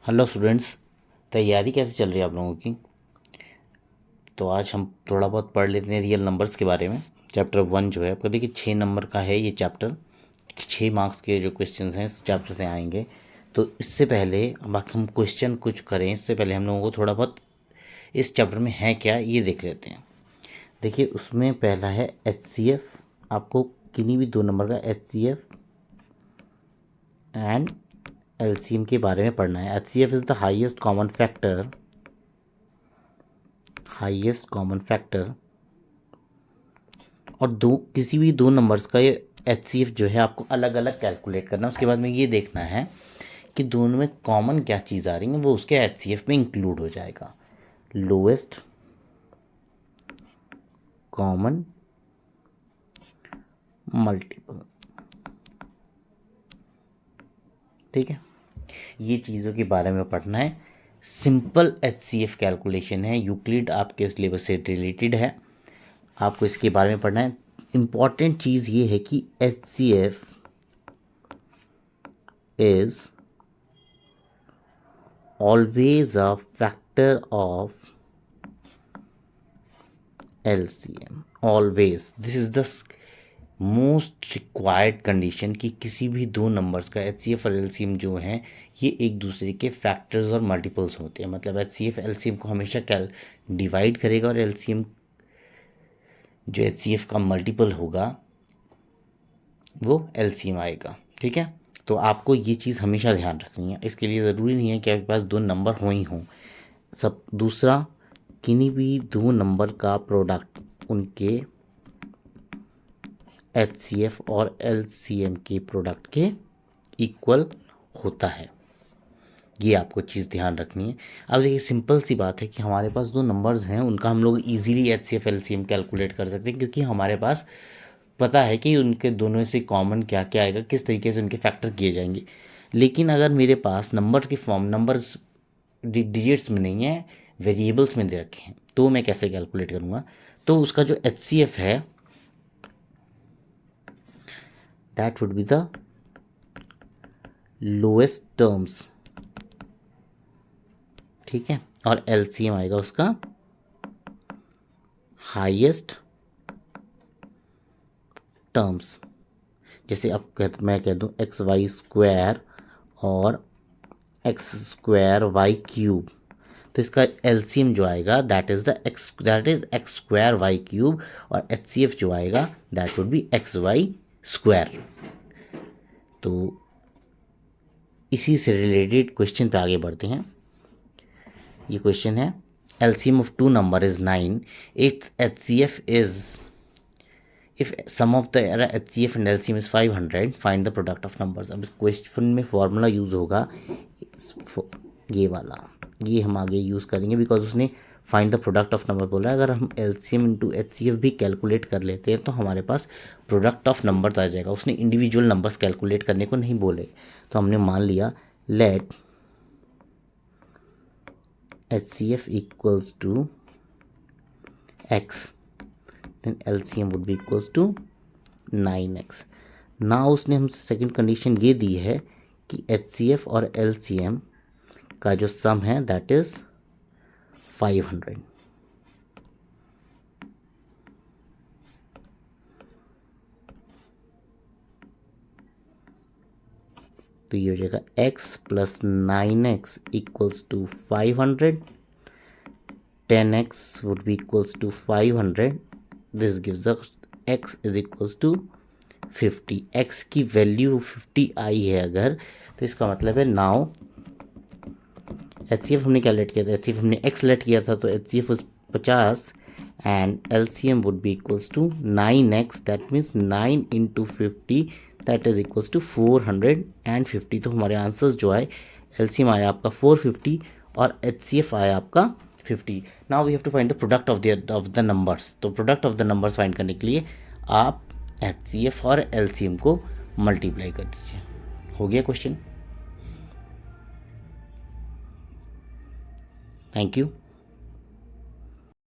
Hello students, तैयारी कैसे चल रही है आप लोगों की। तो आज हम थोड़ा बहुत पढ़ लेते हैं रियल नंबर्स के बारे में। चैप्टर 1 जो है आपका देखिए 6 नंबर का है ये चैप्टर। 6 मार्क्स के जो क्वेश्चंस हैं इस चैप्टर से आएंगे। तो इससे पहले बाकी हम क्वेश्चन कुछ करें इससे पहले हम लोगों को थोड़ा बहुत इस चैप्टर में है क्या ये देख लेते हैं। देखिए उसमें पहला है HCF। आपको किन्हीं भी 2 नंबर का HCF एंड LCM के बारे में पढ़ना है। HCF is the highest common factor और किसी भी 2 नंबर्स का ये HCF जो है आपको अलग अलग कैलकुलेट करना है। उसके बाद में ये देखना है कि दोनों में कॉमन क्या चीज़ आ रही है वो उसके HCF में इंक्लूड हो जाएगा। लोएस्ट कॉमन मल्टीपल, ठीक है, ये चीज़ों के बारे में पढ़ना है। सिंपल HCF कैलकुलेशन है, यूक्लिड आपके सिलेबस से रिलेटेड है, आपको इसके बारे में पढ़ना है। इम्पॉर्टेंट चीज़ ये है कि HCF is always a factor of LCM, always this is the most required condition कि किसी भी 2 नंबर्स का HCF और LCM जो हैं ये एक दूसरे के फैक्टर्स और मल्टीपल्स होते हैं। मतलब HCF LCM को हमेशा डिवाइड करेगा और LCM जो HCF का मल्टीपल होगा वो LCM आएगा, ठीक है। तो आपको ये चीज़ हमेशा ध्यान रखनी है। इसके लिए ज़रूरी नहीं है कि आपके पास 2 नंबर हो ही हों। सब दूसरा, किन्हीं भी 2 नंबर का प्रोडक्ट उनके HCF और LCM के प्रोडक्ट के इक्वल होता है। ये आपको चीज़ ध्यान रखनी है। अब देखिए सिंपल सी बात है कि हमारे पास 2 नंबर्स हैं उनका हम लोग इजीली HCF LCM कैलकुलेट कर सकते हैं क्योंकि हमारे पास पता है कि उनके दोनों से कॉमन क्या क्या आएगा, किस तरीके से उनके फैक्टर किए जाएंगे। लेकिन अगर मेरे पास नंबर की फॉर्म नंबर्स डिजिट्स में नहीं है, वेरिएबल्स में दे रखे हैं, तो मैं कैसे कैलकुलेट करूँगा। तो उसका जो HCF है that would be the lowest terms, ठीक है, और LCM आएगा उसका हाईएस्ट टर्म्स। जैसे अब मैं कह दूं XY स्क्वायर और x स्क्वायर वाई क्यूब, तो इसका LCM जो आएगा that is x square Y cube और HCF जो आएगा that would be XY square. तो इसी से रिलेटेड क्वेश्चन पे आगे बढ़ते हैं। ये क्वेश्चन है LCM of 2 number is 9, its HCF is, if sum of the HCF and LCM is 500, find the product of numbers। अब इस क्वेश्चन में फॉर्मूला यूज़ होगा ये वाला, ये हम आगे यूज़ करेंगे बिकॉज उसने find the product of number बोला है। अगर हम LCM इंटू HCF भी कैलकुलेट कर लेते हैं तो हमारे पास प्रोडक्ट ऑफ नंबर्स आ जाएगा। उसने इंडिविजुअल नंबर्स कैलकुलेट करने को नहीं बोले, तो हमने मान लिया late HCF equals to x, then LCM would be equals to 9x। ना उसने हमसे सेकंड कंडीशन ये दी है कि HCF और LCM का जो सम है दैट इज 500। तो ये हो जाएगा x plus 9x equals to 500, 10x would be equals to 500, this gives us x is equals to 50। x की वैल्यू 50 आई है अगर, तो इसका मतलब है नाउ HCF हमने क्या लेट किया था, HCF हमने x लेट किया था, तो HCF was 50 and LCM would be equals to 9x, that means 9 into 50 that is equals to 450। तो हमारे आंसर्स जो आए LCM आया आपका 450 और HCF आया आपका 50। Now we have to find the product of the numbers. तो product of the numbers find करने के लिए आप HCF और LCM को मल्टीप्लाई कर दीजिए। हो गया क्वेश्चन। Thank you.